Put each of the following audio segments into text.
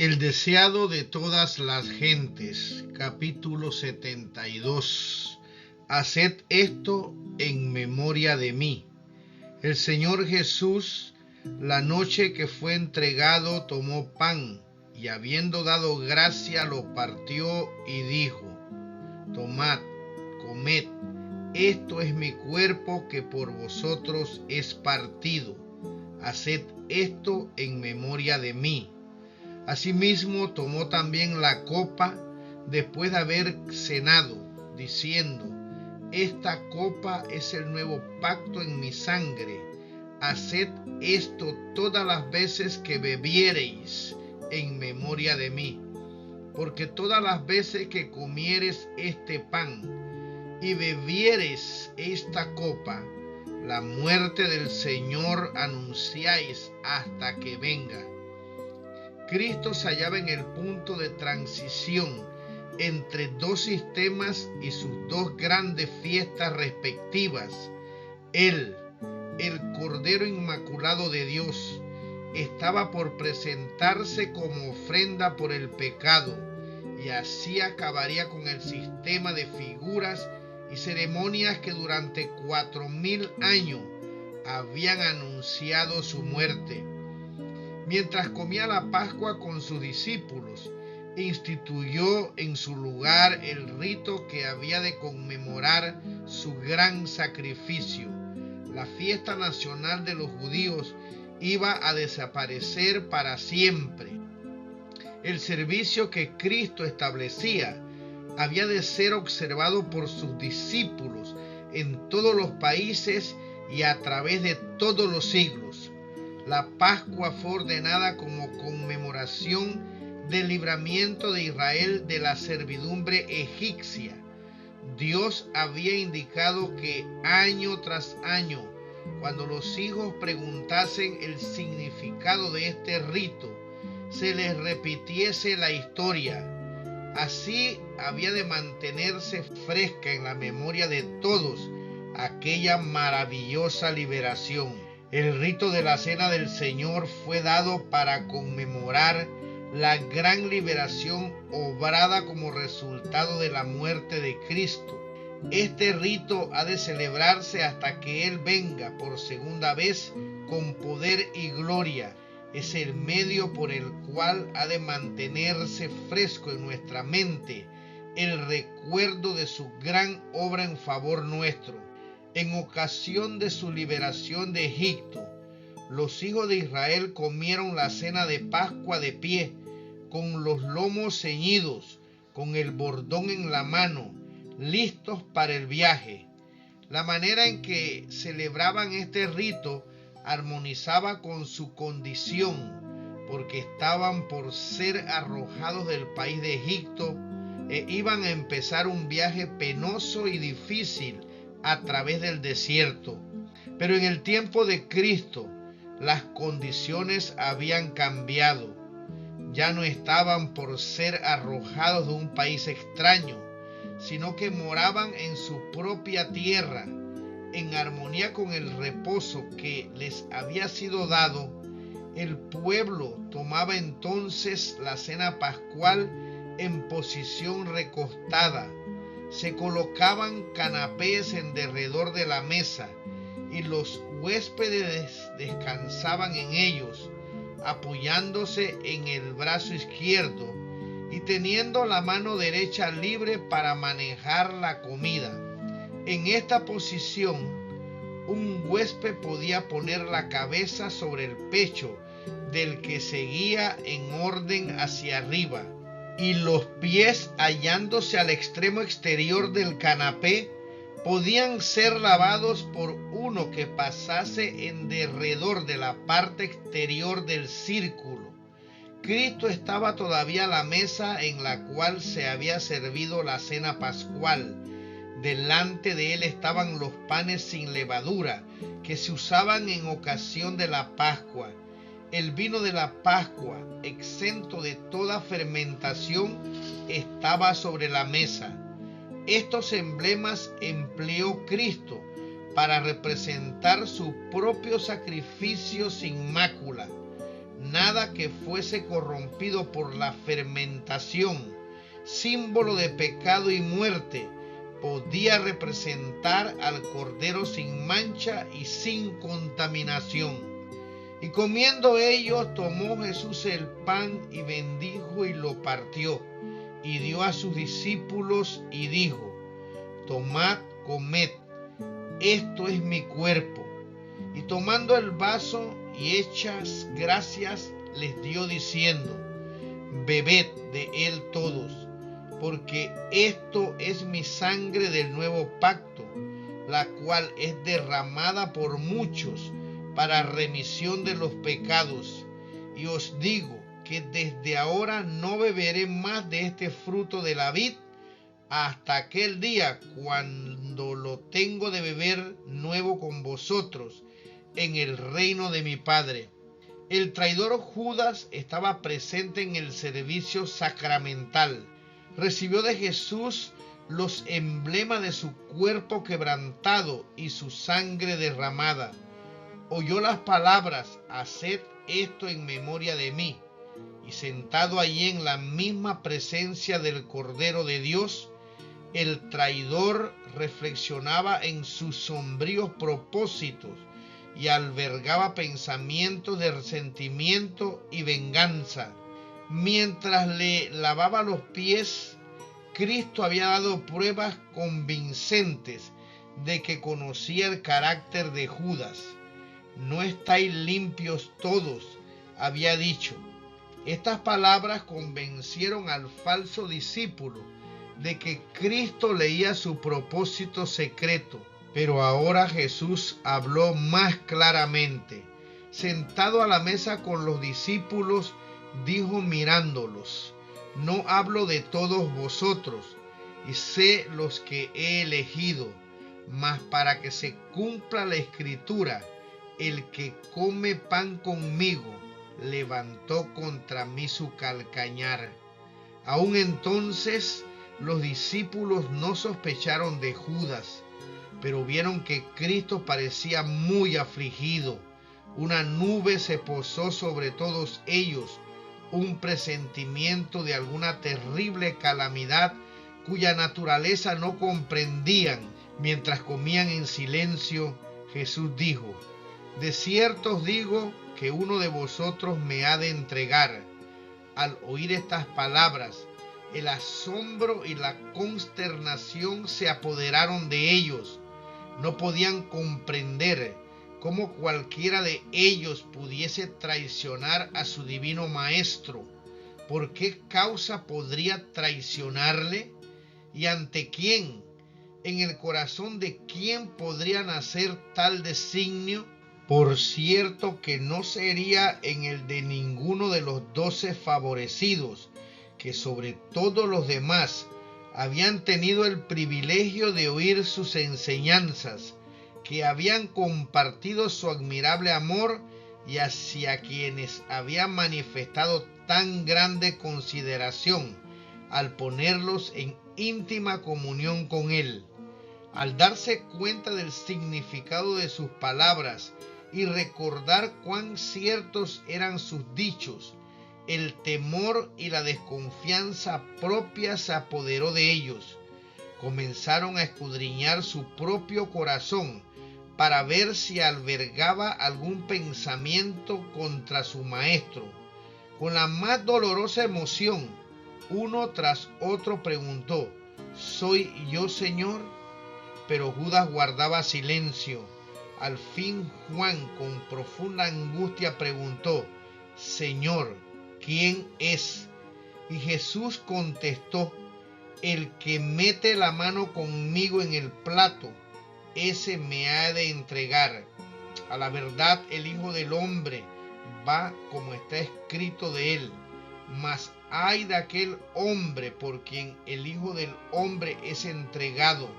El deseado de todas las gentes, capítulo 72. Haced esto en memoria de mí. El Señor Jesús, la noche que fue entregado, tomó pan y habiendo dado gracia lo partió y dijo: Tomad, comed, esto es mi cuerpo que por vosotros es partido. Haced esto en memoria de mí. Asimismo tomó también la copa después de haber cenado, diciendo: Esta copa es el nuevo pacto en mi sangre. Haced esto todas las veces que bebiereis en memoria de mí. Porque todas las veces que comiereis este pan y bebiereis esta copa, la muerte del Señor anunciáis hasta que venga. Cristo se hallaba en el punto de transición entre dos sistemas y sus dos grandes fiestas respectivas. Él, el Cordero Inmaculado de Dios, estaba por presentarse como ofrenda por el pecado, y así acabaría con el sistema de figuras y ceremonias que durante 4000 años habían anunciado su muerte. Mientras comía la Pascua con sus discípulos, instituyó en su lugar el rito que había de conmemorar su gran sacrificio. La fiesta nacional de los judíos iba a desaparecer para siempre. El servicio que Cristo establecía había de ser observado por sus discípulos en todos los países y a través de todos los siglos. La Pascua fue ordenada como conmemoración del libramiento de Israel de la servidumbre egipcia. Dios había indicado que año tras año, cuando los hijos preguntasen el significado de este rito, se les repitiese la historia. Así había de mantenerse fresca en la memoria de todos aquella maravillosa liberación. El rito de la Cena del Señor fue dado para conmemorar la gran liberación obrada como resultado de la muerte de Cristo. Este rito ha de celebrarse hasta que Él venga por segunda vez con poder y gloria. Es el medio por el cual ha de mantenerse fresco en nuestra mente el recuerdo de su gran obra en favor nuestro. En ocasión de su liberación de Egipto, los hijos de Israel comieron la cena de Pascua de pie, con los lomos ceñidos, con el bordón en la mano, listos para el viaje. La manera en que celebraban este rito armonizaba con su condición, porque estaban por ser arrojados del país de Egipto e iban a empezar un viaje penoso y difícil a través del desierto. Pero en el tiempo de Cristo las condiciones habían cambiado. Ya no estaban por ser arrojados de un país extraño, sino que moraban en su propia tierra, en armonía con el reposo que les había sido dado. El pueblo tomaba entonces la cena pascual en posición recostada. Se colocaban canapés en derredor de la mesa y los huéspedes descansaban en ellos, apoyándose en el brazo izquierdo y teniendo la mano derecha libre para manejar la comida. En esta posición, un huésped podía poner la cabeza sobre el pecho del que seguía en orden hacia arriba, y los pies, hallándose al extremo exterior del canapé, podían ser lavados por uno que pasase en derredor de la parte exterior del círculo. Cristo estaba todavía a la mesa en la cual se había servido la cena pascual. Delante de él estaban los panes sin levadura que se usaban en ocasión de la Pascua. El vino de la Pascua, exento de toda fermentación, estaba sobre la mesa. Estos emblemas empleó Cristo para representar su propio sacrificio sin mácula. Nada que fuese corrompido por la fermentación, símbolo de pecado y muerte, podía representar al Cordero sin mancha y sin contaminación. Y comiendo ellos, tomó Jesús el pan y bendijo y lo partió, y dio a sus discípulos y dijo: tomad, comed, esto es mi cuerpo. Y tomando el vaso y hechas gracias, les dio diciendo: bebed de él todos, porque esto es mi sangre del nuevo pacto, la cual es derramada por muchos para remisión de los pecados. Y os digo que desde ahora no beberé más de este fruto de la vid hasta aquel día cuando lo tengo de beber nuevo con vosotros en el reino de mi Padre. El traidor Judas estaba presente en el servicio sacramental. Recibió de Jesús los emblemas de su cuerpo quebrantado y su sangre derramada. Oyó las palabras: haced esto en memoria de mí. Y sentado allí en la misma presencia del Cordero de Dios, el traidor reflexionaba en sus sombríos propósitos y albergaba pensamientos de resentimiento y venganza. Mientras le lavaba los pies, Cristo había dado pruebas convincentes de que conocía el carácter de Judas. No estáis limpios todos, había dicho. Estas palabras convencieron al falso discípulo de que Cristo leía su propósito secreto. Pero ahora Jesús habló más claramente. Sentado a la mesa con los discípulos, dijo mirándolos: no hablo de todos vosotros, y sé los que he elegido, mas para que se cumpla la escritura: el que come pan conmigo levantó contra mí su calcañar. Aún entonces los discípulos no sospecharon de Judas, pero vieron que Cristo parecía muy afligido. Una nube se posó sobre todos ellos, un presentimiento de alguna terrible calamidad cuya naturaleza no comprendían. Mientras comían en silencio, Jesús dijo: de cierto os digo que uno de vosotros me ha de entregar. Al oír estas palabras, el asombro y la consternación se apoderaron de ellos. No podían comprender cómo cualquiera de ellos pudiese traicionar a su divino Maestro. ¿Por qué causa podría traicionarle? ¿Y ante quién? ¿En el corazón de quién podría nacer tal designio? Por cierto que no sería en el de ninguno de los 12 favorecidos, que sobre todos los demás habían tenido el privilegio de oír sus enseñanzas, que habían compartido su admirable amor y hacia quienes habían manifestado tan grande consideración al ponerlos en íntima comunión con él. Al darse cuenta del significado de sus palabras y recordar cuán ciertos eran sus dichos, el temor y la desconfianza propia se apoderó de ellos. Comenzaron a escudriñar su propio corazón para ver si albergaba algún pensamiento contra su maestro. Con la más dolorosa emoción, uno tras otro preguntó: ¿soy yo, Señor? Pero Judas guardaba silencio. Al fin Juan, con profunda angustia, preguntó: Señor, ¿quién es? Y Jesús contestó: el que mete la mano conmigo en el plato, ese me ha de entregar. A la verdad, el Hijo del Hombre va como está escrito de él. Mas ay de aquel hombre por quien el Hijo del Hombre es entregado.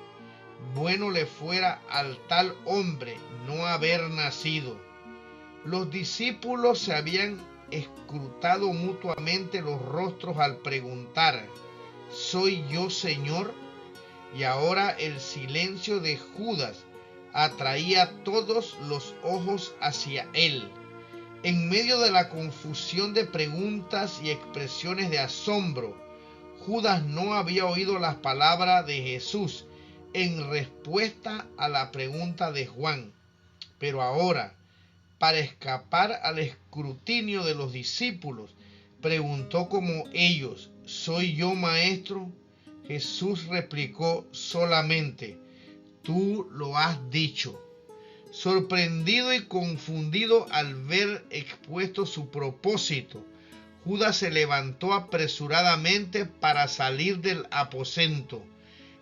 Bueno le fuera al tal hombre no haber nacido. Los discípulos se habían escrutado mutuamente los rostros al preguntar: ¿soy yo, Señor? Y ahora el silencio de Judas atraía todos los ojos hacia él. En medio de la confusión de preguntas y expresiones de asombro, Judas no había oído las palabras de Jesús en respuesta a la pregunta de Juan. Pero ahora, para escapar al escrutinio de los discípulos, preguntó como ellos: ¿Soy yo, maestro? Jesús replicó solamente: tú lo has dicho. Sorprendido y confundido al ver expuesto su propósito, Judas se levantó apresuradamente para salir del aposento.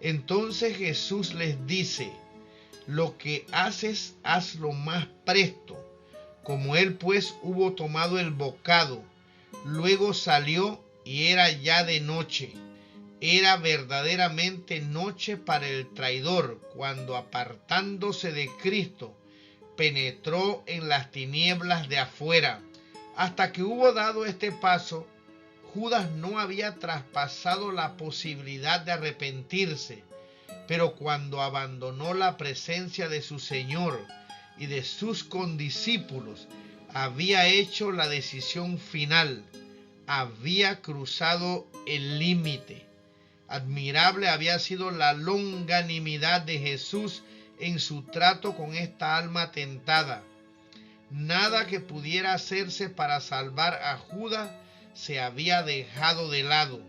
Entonces Jesús les dice: lo que haces, hazlo más presto. Como él pues hubo tomado el bocado, luego salió y era ya de noche. Era verdaderamente noche para el traidor, cuando apartándose de Cristo, penetró en las tinieblas de afuera. Hasta que hubo dado este paso, Judas no había traspasado la posibilidad de arrepentirse, pero cuando abandonó la presencia de su Señor y de sus condiscípulos, había hecho la decisión final, había cruzado el límite. Admirable había sido la longanimidad de Jesús en su trato con esta alma tentada. Nada que pudiera hacerse para salvar a Judas se había dejado de lado.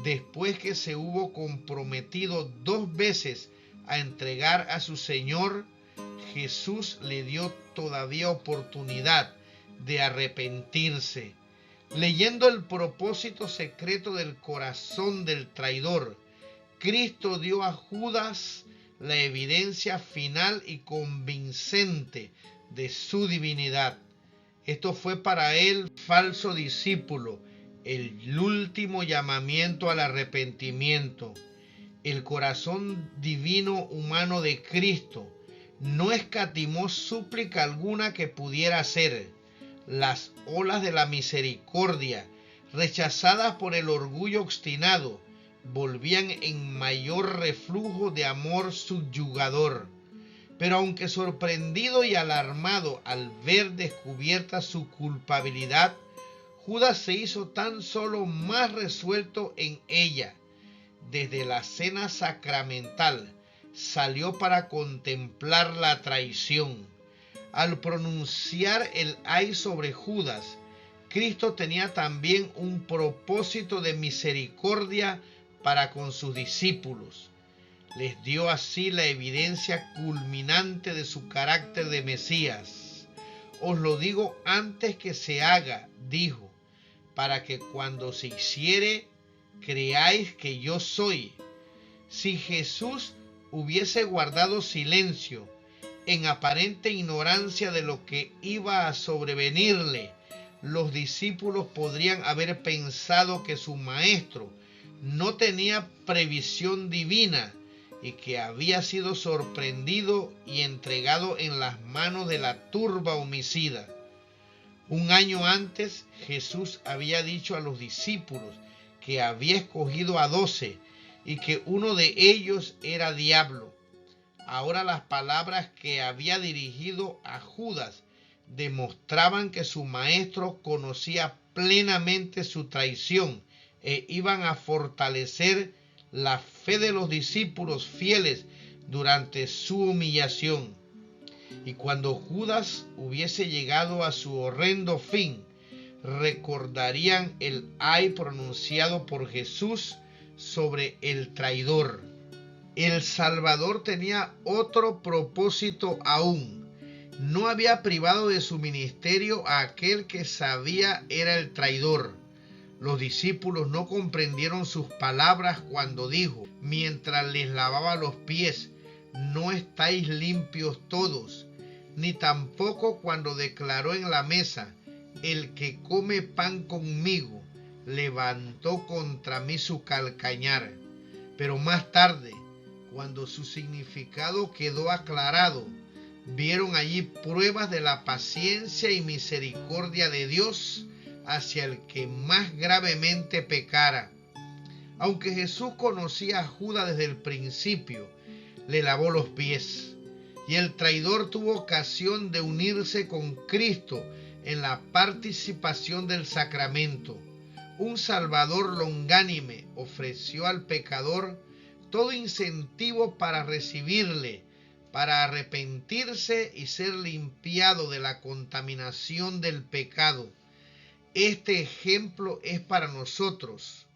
Después que se hubo comprometido 2 veces a entregar a su Señor, Jesús le dio todavía oportunidad de arrepentirse. Leyendo el propósito secreto del corazón del traidor, Cristo dio a Judas la evidencia final y convincente de su divinidad. Esto fue para él, falso discípulo, el último llamamiento al arrepentimiento. El corazón divino humano de Cristo no escatimó súplica alguna que pudiera hacer. Las olas de la misericordia, rechazadas por el orgullo obstinado, volvían en mayor reflujo de amor subyugador. Pero aunque sorprendido y alarmado al ver descubierta su culpabilidad, Judas se hizo tan solo más resuelto en ella. Desde la cena sacramental salió para contemplar la traición. Al pronunciar el ay sobre Judas, Cristo tenía también un propósito de misericordia para con sus discípulos. Les dio así la evidencia culminante de su carácter de Mesías. Os lo digo antes que se haga, dijo, para que cuando se hiciere, creáis que yo soy. Si Jesús hubiese guardado silencio, en aparente ignorancia de lo que iba a sobrevenirle, los discípulos podrían haber pensado que su maestro no tenía previsión divina y que había sido sorprendido y entregado en las manos de la turba homicida. Un año antes, Jesús había dicho a los discípulos que había escogido a 12 y que uno de ellos era diablo. Ahora las palabras que había dirigido a Judas demostraban que su maestro conocía plenamente su traición e iban a fortalecer la fe de los discípulos fieles durante su humillación. Y cuando Judas hubiese llegado a su horrendo fin, recordarían el ay pronunciado por Jesús sobre el traidor. El Salvador tenía otro propósito aún. No había privado de su ministerio a aquel que sabía era el traidor. Los discípulos no comprendieron sus palabras cuando dijo, mientras les lavaba los pies: no estáis limpios todos, ni tampoco cuando declaró en la mesa: el que come pan conmigo levantó contra mí su calcañar. Pero más tarde, cuando su significado quedó aclarado, vieron allí pruebas de la paciencia y misericordia de Dios hacia el que más gravemente pecara. Aunque Jesús conocía a Judas desde el principio, le lavó los pies, y el traidor tuvo ocasión de unirse con Cristo en la participación del sacramento. Un Salvador longánime ofreció al pecador todo incentivo para recibirle, para arrepentirse y ser limpiado de la contaminación del pecado. Este ejemplo es para nosotros.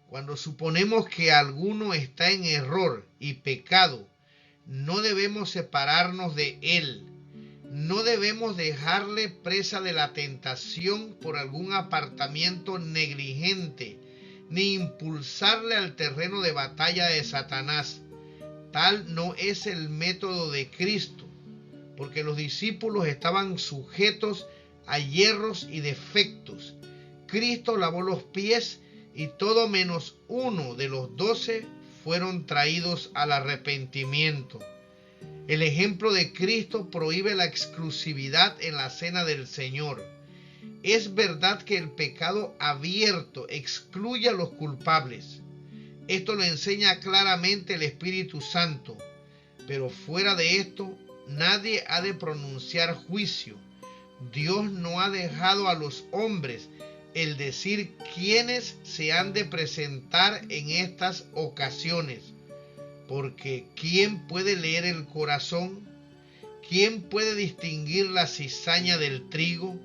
Cuando suponemos que alguno está en error y pecado, no debemos separarnos de él. No debemos dejarle presa de la tentación por algún apartamiento negligente, ni impulsarle al terreno de batalla de Satanás. Tal no es el método de Cristo, porque los discípulos estaban sujetos a hierros y defectos. Cristo lavó los pies y todo menos uno de los 12 fueron traídos al arrepentimiento. El ejemplo de Cristo prohíbe la exclusividad en la cena del Señor. Es verdad que el pecado abierto excluye a los culpables. Esto lo enseña claramente el Espíritu Santo. Pero fuera de esto, nadie ha de pronunciar juicio. Dios no ha dejado a los hombres el decir quiénes se han de presentar en estas ocasiones. Porque ¿quién puede leer el corazón? ¿Quién puede distinguir la cizaña del trigo?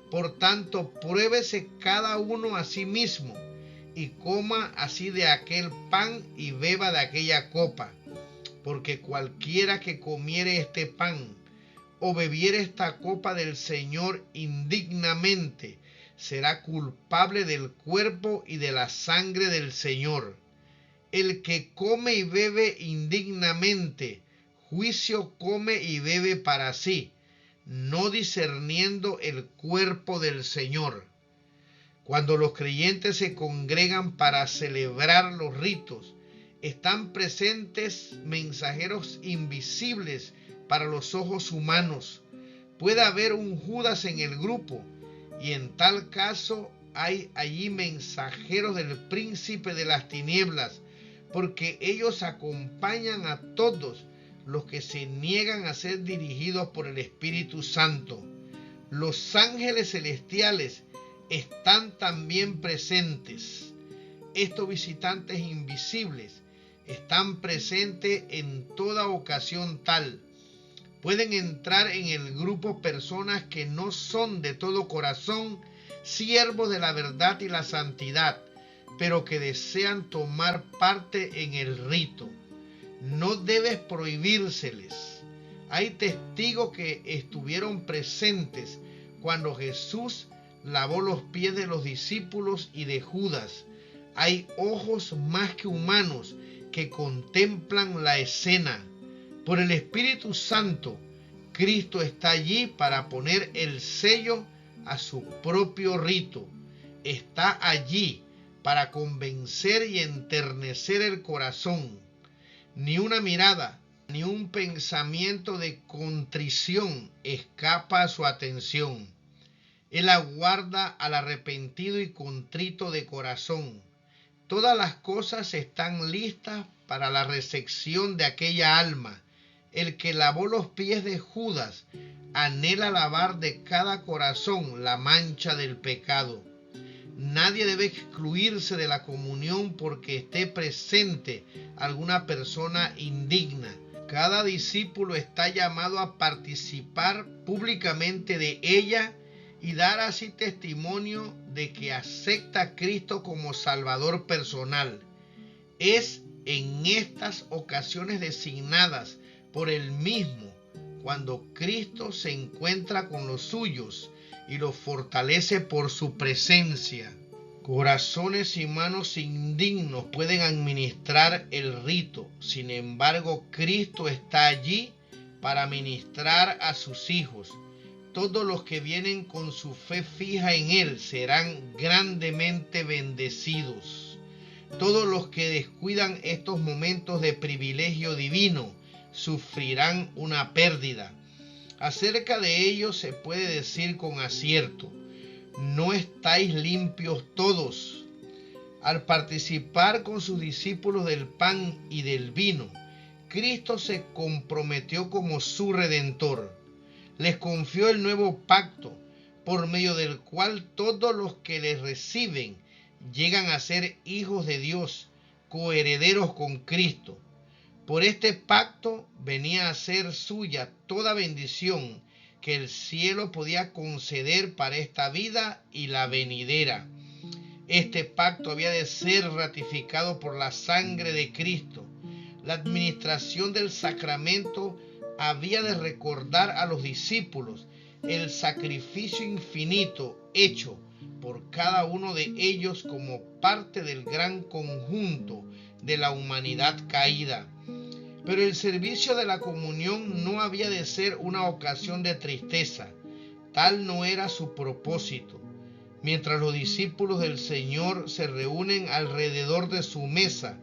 Por tanto, pruébese cada uno a sí mismo, y coma así de aquel pan y beba de aquella copa. Porque cualquiera que comiere este pan o bebiere esta copa del Señor indignamente, será culpable del cuerpo y de la sangre del Señor. El que come y bebe indignamente, juicio come y bebe para sí, no discerniendo el cuerpo del Señor. Cuando los creyentes se congregan para celebrar los ritos, están presentes mensajeros invisibles para los ojos humanos. Puede haber un Judas en el grupo, y en tal caso hay allí mensajeros del príncipe de las tinieblas, porque ellos acompañan a todos los que se niegan a ser dirigidos por el Espíritu Santo. Los ángeles celestiales están también presentes. Estos visitantes invisibles están presentes en toda ocasión tal. Pueden entrar en el grupo personas que no son de todo corazón siervos de la verdad y la santidad, pero que desean tomar parte en el rito. No debes prohibírseles. Hay testigos que estuvieron presentes cuando Jesús lavó los pies de los discípulos y de Judas. Hay ojos más que humanos que contemplan la escena. Por el Espíritu Santo, Cristo está allí para poner el sello a su propio rito. Está allí para convencer y enternecer el corazón. Ni una mirada, ni un pensamiento de contrición escapa a su atención. Él aguarda al arrepentido y contrito de corazón. Todas las cosas están listas para la recepción de aquella alma. El que lavó los pies de Judas anhela lavar de cada corazón la mancha del pecado. Nadie debe excluirse de la comunión porque esté presente alguna persona indigna. Cada discípulo está llamado a participar públicamente de ella y dar así testimonio de que acepta a Cristo como Salvador personal. Es en estas ocasiones designadas por Él mismo cuando Cristo se encuentra con los suyos y los fortalece por su presencia. Corazones y manos indignos pueden administrar el rito. Sin embargo, Cristo está allí para ministrar a sus hijos. Todos los que vienen con su fe fija en Él serán grandemente bendecidos. Todos los que descuidan estos momentos de privilegio divino sufrirán una pérdida. Acerca de ellos se puede decir con acierto: no estáis limpios todos. Al participar con sus discípulos del pan y del vino, Cristo se comprometió como su Redentor. Les confió el nuevo pacto, por medio del cual todos los que le reciben llegan a ser hijos de Dios, coherederos con Cristo. Por este pacto venía a ser suya toda bendición que el cielo podía conceder para esta vida y la venidera. Este pacto había de ser ratificado por la sangre de Cristo. La administración del sacramento había de recordar a los discípulos el sacrificio infinito hecho por cada uno de ellos como parte del gran conjunto de la humanidad caída. Pero el servicio de la comunión no había de ser una ocasión de tristeza. Tal no era su propósito. Mientras los discípulos del Señor se reúnen alrededor de su mesa,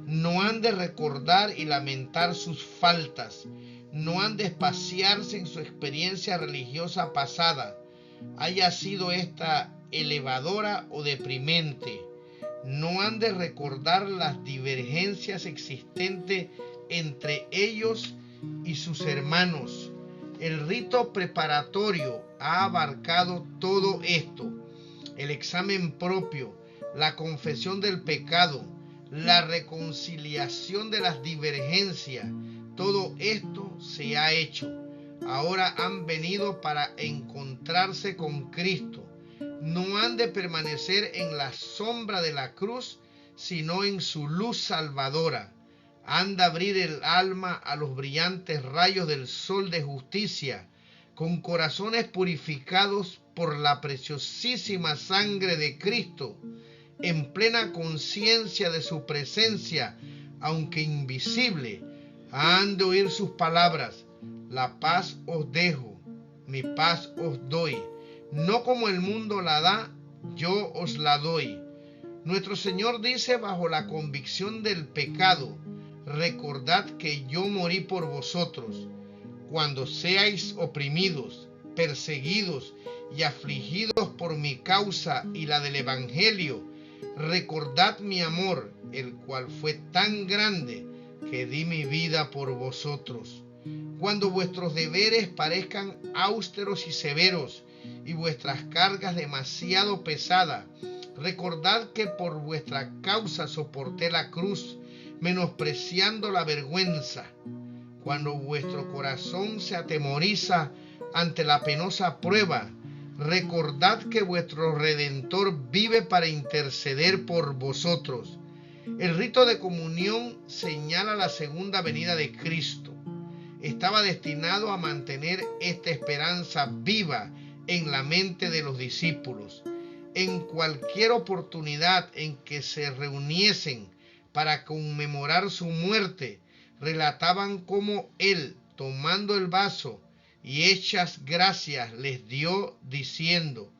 no han de recordar y lamentar sus faltas, no han de espaciarse en su experiencia religiosa pasada, haya sido esta elevadora o deprimente. No han de recordar las divergencias existentes entre ellos y sus hermanos. El rito preparatorio ha abarcado todo esto: el examen propio, la confesión del pecado, la reconciliación de las divergencias. Todo esto se ha hecho. Ahora han venido para encontrarse con Cristo. No han de permanecer en la sombra de la cruz, sino en su luz salvadora. Han de abrir el alma a los brillantes rayos del sol de justicia, con corazones purificados por la preciosísima sangre de Cristo, en plena conciencia de su presencia, aunque invisible. Han de oír sus palabras: la paz os dejo, mi paz os doy. No como el mundo la da, yo os la doy. Nuestro Señor dice bajo la convicción del pecado: recordad que yo morí por vosotros. Cuando seáis oprimidos, perseguidos y afligidos por mi causa y la del Evangelio, recordad mi amor, el cual fue tan grande que di mi vida por vosotros. Cuando vuestros deberes parezcan austeros y severos y vuestras cargas demasiado pesadas, recordad que por vuestra causa soporté la cruz, menospreciando la vergüenza. Cuando vuestro corazón se atemoriza ante la penosa prueba, recordad que vuestro Redentor vive para interceder por vosotros. El rito de comunión señala la segunda venida de Cristo. Estaba destinado a mantener esta esperanza viva en la mente de los discípulos. En cualquier oportunidad en que se reuniesen para conmemorar su muerte, relataban cómo Él, tomando el vaso y hechas gracias, les dio, diciendo: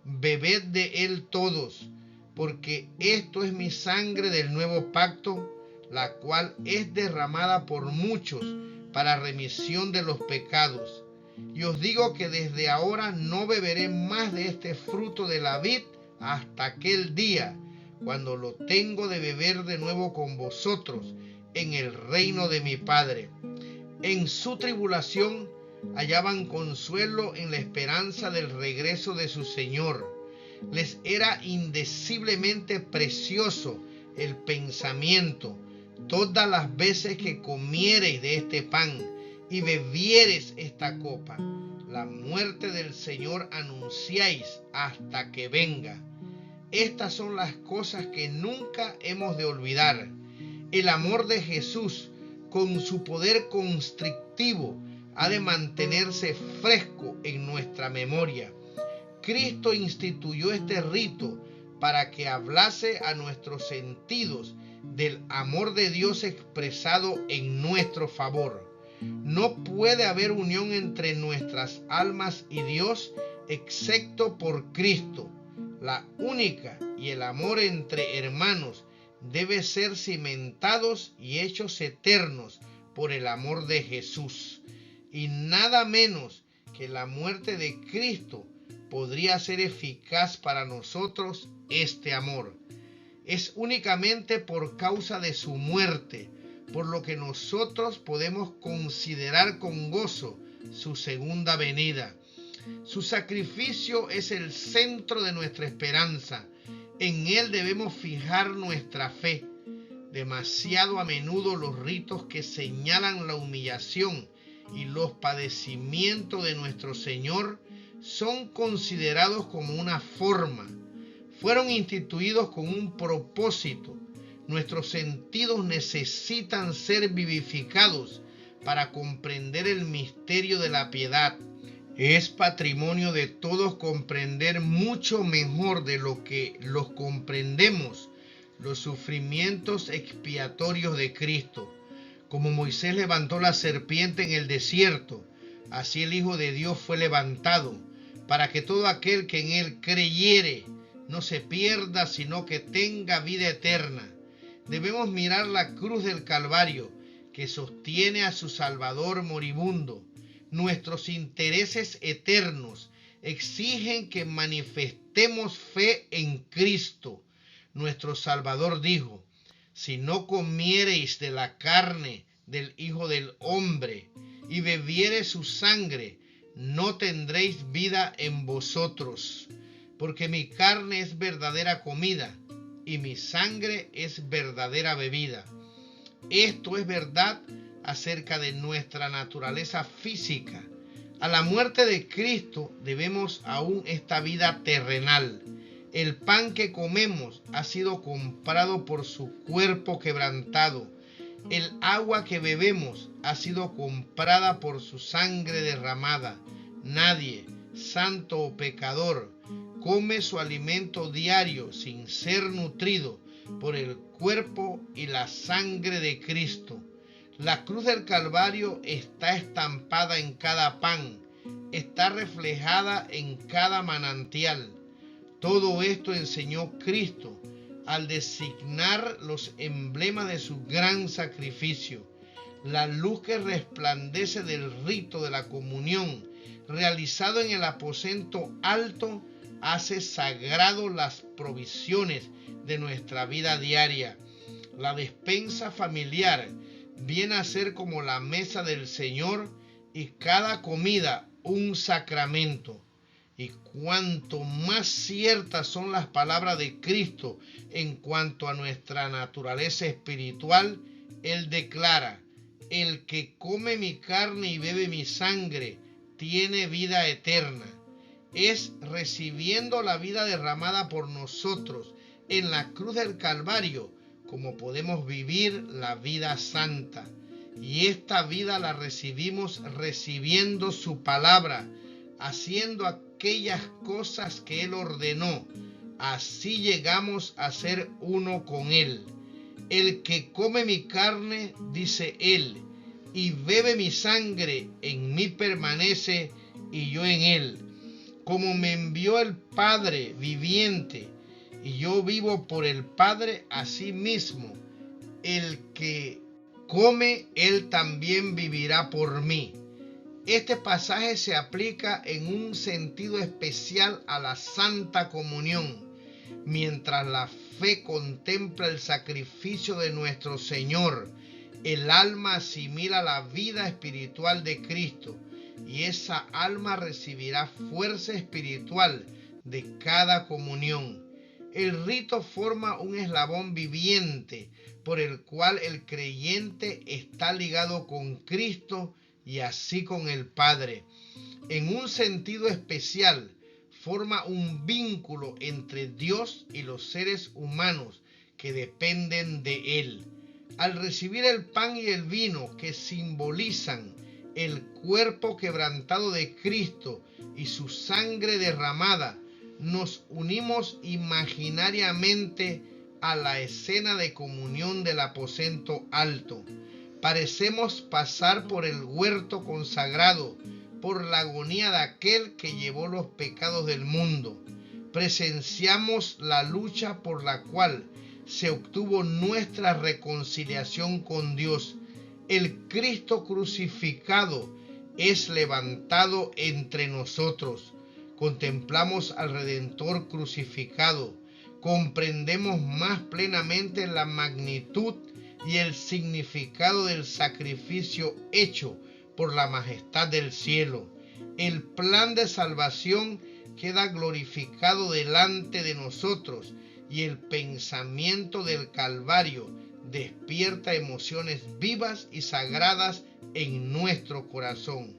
bebed de él todos, porque esto es mi sangre del nuevo pacto, la cual es derramada por muchos para remisión de los pecados. Y os digo que desde ahora no beberé más de este fruto de la vid hasta aquel día, cuando lo tengo de beber de nuevo con vosotros en el reino de mi Padre. En su tribulación hallaban consuelo en la esperanza del regreso de su Señor. Les era indeciblemente precioso el pensamiento: todas las veces que comiereis de este pan y bebiereis esta copa, la muerte del Señor anunciáis hasta que venga. Estas son las cosas que nunca hemos de olvidar. El amor de Jesús, con su poder constrictivo, ha de mantenerse fresco en nuestra memoria. Cristo instituyó este rito para que hablase a nuestros sentidos del amor de Dios expresado en nuestro favor. No puede haber unión entre nuestras almas y Dios excepto por Cristo. La única y el amor entre hermanos debe ser cimentados y hechos eternos por el amor de Jesús. Y nada menos que la muerte de Cristo podría ser eficaz para nosotros este amor. Es únicamente por causa de su muerte por lo que nosotros podemos considerar con gozo su segunda venida. Su sacrificio es el centro de nuestra esperanza. En Él debemos fijar nuestra fe. Demasiado a menudo los ritos que señalan la humillación y los padecimientos de nuestro Señor son considerados como una forma. Fueron instituidos con un propósito. Nuestros sentidos necesitan ser vivificados para comprender el misterio de la piedad. Es patrimonio de todos comprender mucho mejor de lo que los comprendemos los sufrimientos expiatorios de Cristo. Como Moisés levantó la serpiente en el desierto, así el Hijo de Dios fue levantado, para que todo aquel que en Él creyere no se pierda, sino que tenga vida eterna. Debemos mirar la cruz del Calvario, que sostiene a su Salvador moribundo. Nuestros intereses eternos exigen que manifestemos fe en Cristo. Nuestro Salvador dijo: si no comiereis de la carne del Hijo del Hombre y bebiereis su sangre, no tendréis vida en vosotros, porque mi carne es verdadera comida y mi sangre es verdadera bebida. Esto es verdad acerca de nuestra naturaleza física. A la muerte de Cristo debemos aún esta vida terrenal. El pan que comemos ha sido comprado por su cuerpo quebrantado. El agua que bebemos ha sido comprada por su sangre derramada. Nadie, santo o pecador, come su alimento diario sin ser nutrido por el cuerpo y la sangre de Cristo. La cruz del Calvario está estampada en cada pan, está reflejada en cada manantial. Todo esto enseñó Cristo al designar los emblemas de su gran sacrificio. La luz que resplandece del rito de la comunión realizado en el aposento alto hace sagrado las provisiones de nuestra vida diaria. La despensa familiar viene a ser como la mesa del Señor y cada comida un sacramento. Y cuanto más ciertas son las palabras de Cristo en cuanto a nuestra naturaleza espiritual, Él declara: el que come mi carne y bebe mi sangre tiene vida eterna. Es recibiendo la vida derramada por nosotros en la cruz del Calvario como podemos vivir la vida santa. Y esta vida la recibimos recibiendo su palabra, haciendo aquellas cosas que Él ordenó. Así llegamos a ser uno con Él. El que come mi carne, dice Él, y bebe mi sangre, en mí permanece y yo en Él. Como me envió el Padre viviente, y yo vivo por el Padre, así mismo el que come, Él también vivirá por mí. Este pasaje se aplica en un sentido especial a la Santa Comunión. Mientras la fe contempla el sacrificio de nuestro Señor, el alma asimila la vida espiritual de Cristo y esa alma recibirá fuerza espiritual de cada comunión. El rito forma un eslabón viviente por el cual el creyente está ligado con Cristo y así con el Padre. En un sentido especial, forma un vínculo entre Dios y los seres humanos que dependen de Él. Al recibir el pan y el vino que simbolizan el cuerpo quebrantado de Cristo y su sangre derramada, nos unimos imaginariamente a la escena de comunión del aposento alto. Parecemos pasar por el huerto consagrado, por la agonía de aquel que llevó los pecados del mundo. Presenciamos la lucha por la cual se obtuvo nuestra reconciliación con Dios. El Cristo crucificado es levantado entre nosotros. Contemplamos al Redentor crucificado. Comprendemos más plenamente la magnitud y el significado del sacrificio hecho por la majestad del cielo. El plan de salvación queda glorificado delante de nosotros y el pensamiento del Calvario despierta emociones vivas y sagradas en nuestro corazón.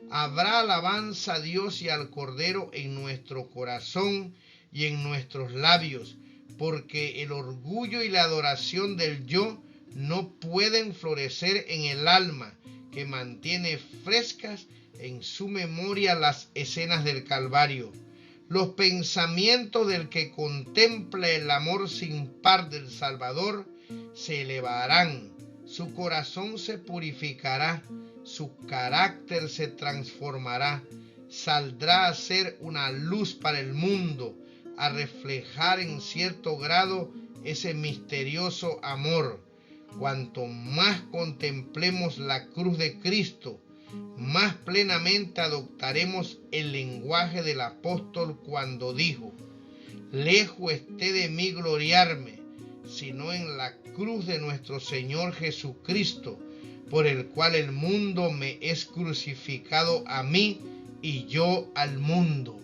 Habrá alabanza a Dios y al Cordero en nuestro corazón y en nuestros labios, porque el orgullo y la adoración del yo no pueden florecer en el alma, que mantiene frescas en su memoria las escenas del Calvario. Los pensamientos del que contempla el amor sin par del Salvador se elevarán, su corazón se purificará, su carácter se transformará, saldrá a ser una luz para el mundo, a reflejar en cierto grado ese misterioso amor. Cuanto más contemplemos la cruz de Cristo, más plenamente adoptaremos el lenguaje del apóstol cuando dijo: lejos esté de mí gloriarme, sino en la cruz de nuestro Señor Jesucristo, por el cual el mundo me es crucificado a mí y yo al mundo.